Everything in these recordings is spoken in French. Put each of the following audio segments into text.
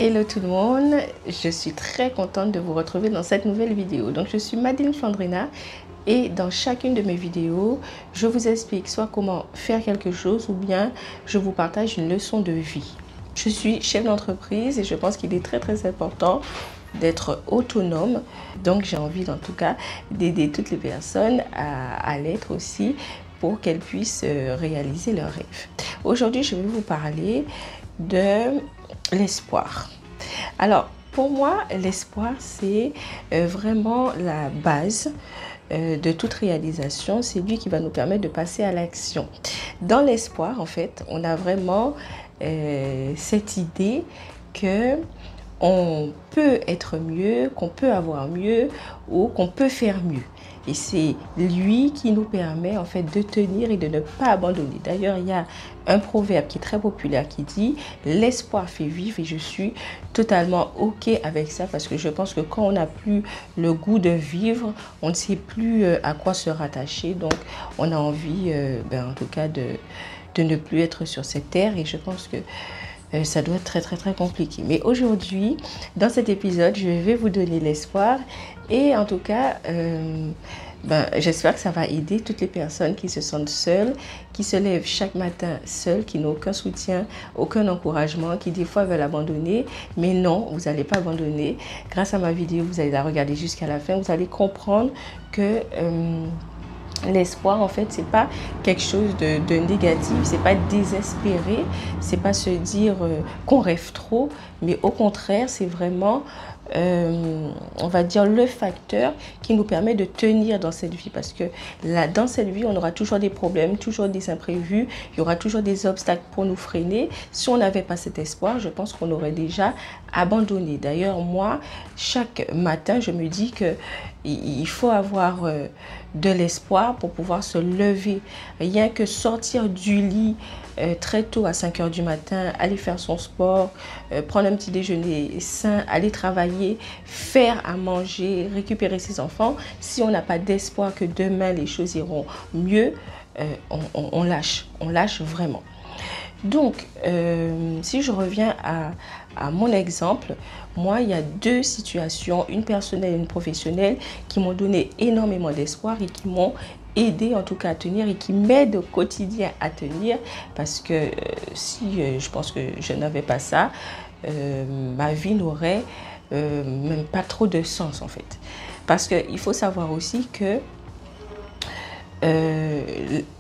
Hello tout le monde, je suis très contente de vous retrouver dans cette nouvelle vidéo. Donc je suis Madeleine Flandrina et dans chacune de mes vidéos, je vous explique soit comment faire quelque chose ou bien je vous partage une leçon de vie. Je suis chef d'entreprise et je pense qu'il est très important d'être autonome. Donc j'ai envie en tout cas d'aider toutes les personnes à l'être aussi pour qu'elles puissent réaliser leurs rêves. Aujourd'hui, je vais vous parler de l'espoir. Alors, pour moi, l'espoir, c'est vraiment la base de toute réalisation. C'est lui qui va nous permettre de passer à l'action. Dans l'espoir, en fait, on a vraiment cette idée que on peut être mieux, qu'on peut avoir mieux ou qu'on peut faire mieux. Et c'est lui qui nous permet en fait de tenir et de ne pas abandonner. D'ailleurs, il y a un proverbe qui est très populaire qui dit « L'espoir fait vivre » et je suis totalement OK avec ça parce que je pense que quand on n'a plus le goût de vivre, on ne sait plus à quoi se rattacher. Donc, on a envie, en tout cas, de ne plus être sur cette terre et je pense que ça doit être très compliqué. Mais aujourd'hui, dans cet épisode, je vais vous donner l'espoir et en tout cas, j'espère que ça va aider toutes les personnes qui se sentent seules, qui se lèvent chaque matin seules, qui n'ont aucun soutien, aucun encouragement, qui des fois veulent abandonner. Mais non, vous n'allez pas abandonner. Grâce à ma vidéo, vous allez la regarder jusqu'à la fin. Vous allez comprendre que l'espoir, en fait, c'est pas quelque chose de négatif, c'est pas désespérer, c'est pas se dire qu'on rêve trop, mais au contraire, c'est vraiment, on va dire, le facteur qui nous permet de tenir dans cette vie. Parce que là, dans cette vie, on aura toujours des problèmes, toujours des imprévus, il y aura toujours des obstacles pour nous freiner. Si on n'avait pas cet espoir, je pense qu'on aurait déjà abandonné. D'ailleurs, moi, chaque matin, je me dis que il faut avoir de l'espoir pour pouvoir se lever. Rien que sortir du lit très tôt à 5 h du matin, aller faire son sport, prendre un petit déjeuner sain, aller travailler, faire à manger, récupérer ses enfants. Si on n'a pas d'espoir que demain les choses iront mieux, on lâche vraiment. Donc, si je reviens à mon exemple, moi, il y a deux situations, une personnelle et une professionnelle, qui m'ont donné énormément d'espoir et qui m'ont aidé en tout cas à tenir et qui m'aident au quotidien à tenir parce que si je pense que je n'avais pas ça, ma vie n'aurait même pas trop de sens en fait. Parce qu'il faut savoir aussi que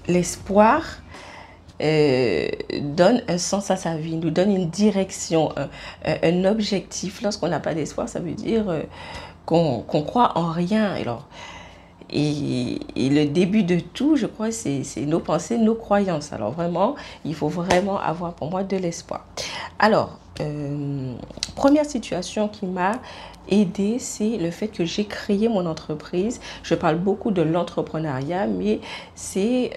l'espoir donne un sens à sa vie, nous donne une direction, un objectif. Lorsqu'on n'a pas d'espoir, ça veut dire qu'on croit en rien. Et le début de tout, je crois, c'est nos pensées, nos croyances. Alors vraiment, il faut vraiment avoir pour moi de l'espoir. Alors, première situation qui m'a aidée, c'est le fait que j'ai créé mon entreprise. Je parle beaucoup de l'entrepreneuriat, mais c'est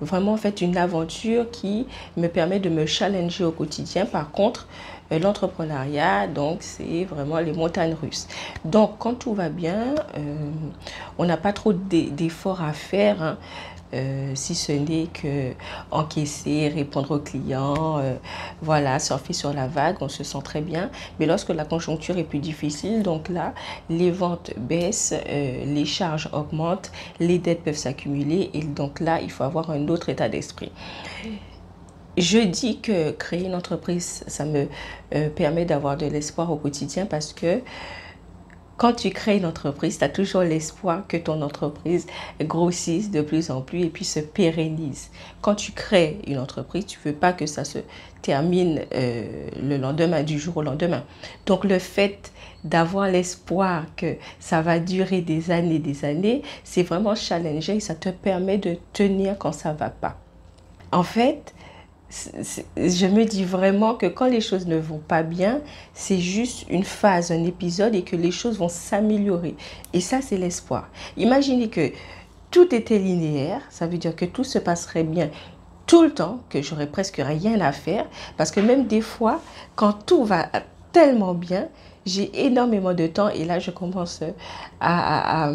vraiment en fait une aventure qui me permet de me challenger au quotidien. Par contre, l'entrepreneuriat, donc c'est vraiment les montagnes russes. Donc quand tout va bien, on n'a pas trop d'efforts à faire, hein, si ce n'est que encaisser, répondre aux clients, voilà, surfer sur la vague, on se sent très bien. Mais lorsque la conjoncture est plus difficile, donc là, les ventes baissent, les charges augmentent, les dettes peuvent s'accumuler et donc là, il faut avoir un autre état d'esprit. Je dis que créer une entreprise, ça me permet d'avoir de l'espoir au quotidien parce que quand tu crées une entreprise, tu as toujours l'espoir que ton entreprise grossisse de plus en plus et puis se pérennise. Quand tu crées une entreprise, tu ne veux pas que ça se termine le lendemain, du jour au lendemain. Donc le fait d'avoir l'espoir que ça va durer des années, c'est vraiment challengeant et ça te permet de tenir quand ça ne va pas. En fait, je me dis vraiment que quand les choses ne vont pas bien, c'est juste une phase, un épisode et que les choses vont s'améliorer. Et ça, c'est l'espoir. Imaginez que tout était linéaire, ça veut dire que tout se passerait bien tout le temps, que j'aurais presque rien à faire. Parce que même des fois, quand tout va tellement bien, j'ai énormément de temps et là, je commence à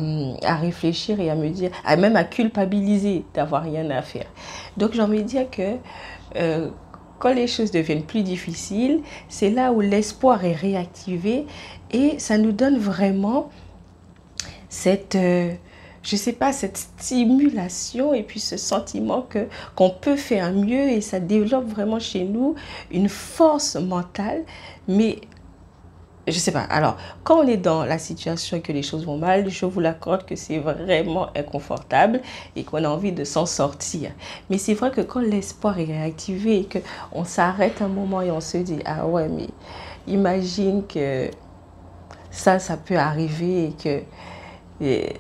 réfléchir et à me dire, même à culpabiliser d'avoir rien à faire. Donc, j'ai envie de dire que quand les choses deviennent plus difficiles, c'est là où l'espoir est réactivé et ça nous donne vraiment cette, je sais pas, cette stimulation et puis ce sentiment qu'on peut faire mieux et ça développe vraiment chez nous une force mentale. Mais je sais pas, alors quand on est dans la situation et que les choses vont mal, je vous l'accorde que c'est vraiment inconfortable et qu'on a envie de s'en sortir. Mais c'est vrai que quand l'espoir est réactivé et qu'on s'arrête un moment et on se dit, ah ouais, mais imagine que ça peut arriver et que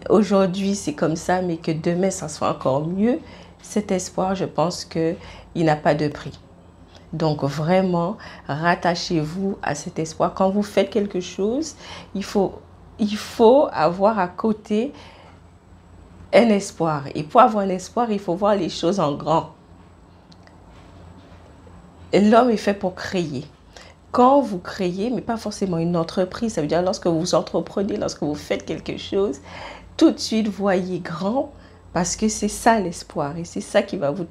aujourd'hui c'est comme ça, mais que demain ça sera encore mieux. Cet espoir, je pense qu'il n'a pas de prix. Donc vraiment, rattachez-vous à cet espoir. Quand vous faites quelque chose, il faut avoir à côté un espoir. Et pour avoir un espoir, il faut voir les choses en grand. L'homme est fait pour créer. Quand vous créez, mais pas forcément une entreprise, ça veut dire lorsque vous entreprenez, lorsque vous faites quelque chose, tout de suite, voyez grand, parce que c'est ça l'espoir. Et c'est ça qui va vous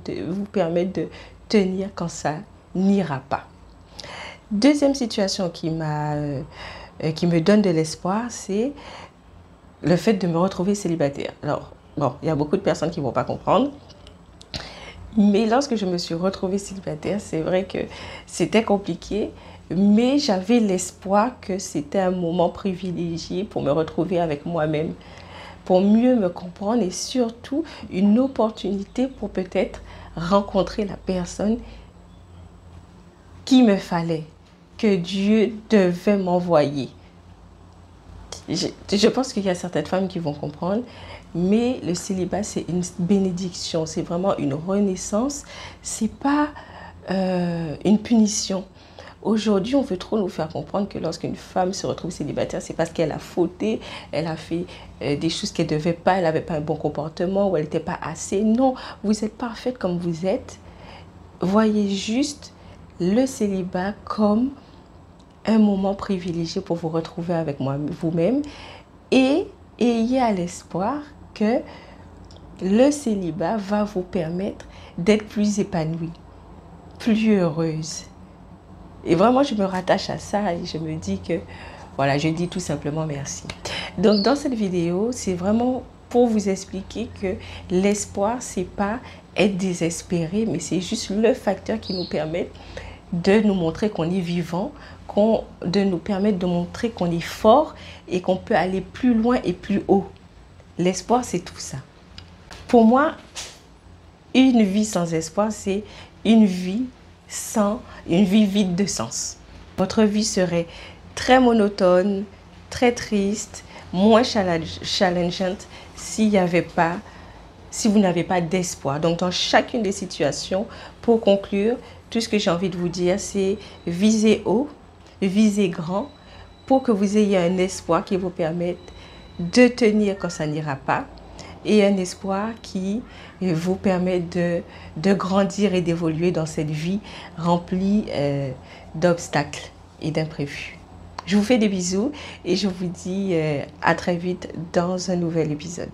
permettre de tenir quand ça n'ira pas. Deuxième situation qui me donne de l'espoir, c'est le fait de me retrouver célibataire. Alors, bon, il y a beaucoup de personnes qui ne vont pas comprendre. Mais lorsque je me suis retrouvée célibataire, c'est vrai que c'était compliqué. Mais j'avais l'espoir que c'était un moment privilégié pour me retrouver avec moi-même, pour mieux me comprendre et surtout une opportunité pour peut-être rencontrer la personne qu'il me fallait, que Dieu devait m'envoyer. Je pense qu'il y a certaines femmes qui vont comprendre, mais le célibat, c'est une bénédiction, c'est vraiment une renaissance, c'est pas une punition. Aujourd'hui, on veut trop nous faire comprendre que lorsqu'une femme se retrouve célibataire, c'est parce qu'elle a fauté, elle a fait des choses qu'elle ne devait pas, elle n'avait pas un bon comportement ou elle n'était pas assez. Non, vous êtes parfaite comme vous êtes. Voyez juste le célibat comme un moment privilégié pour vous retrouver avec vous-même et ayez à l'espoir que le célibat va vous permettre d'être plus épanouie, plus heureuse. Et vraiment, je me rattache à ça et je me dis que, voilà, je dis tout simplement merci. Donc, dans cette vidéo, c'est vraiment pour vous expliquer que l'espoir, c'est pas être désespéré, mais c'est juste le facteur qui nous permet de nous montrer qu'on est vivant, de nous permettre de montrer qu'on est fort et qu'on peut aller plus loin et plus haut. L'espoir, c'est tout ça. Pour moi, une vie sans espoir, c'est une vie vide de sens. Votre vie serait très monotone, très triste, moins challengeante si vous n'avez pas d'espoir. Donc, dans chacune des situations, pour conclure, tout ce que j'ai envie de vous dire, c'est visez haut, visez grand, pour que vous ayez un espoir qui vous permette de tenir quand ça n'ira pas, et un espoir qui vous permet de grandir et d'évoluer dans cette vie remplie d'obstacles et d'imprévus. Je vous fais des bisous et je vous dis à très vite dans un nouvel épisode.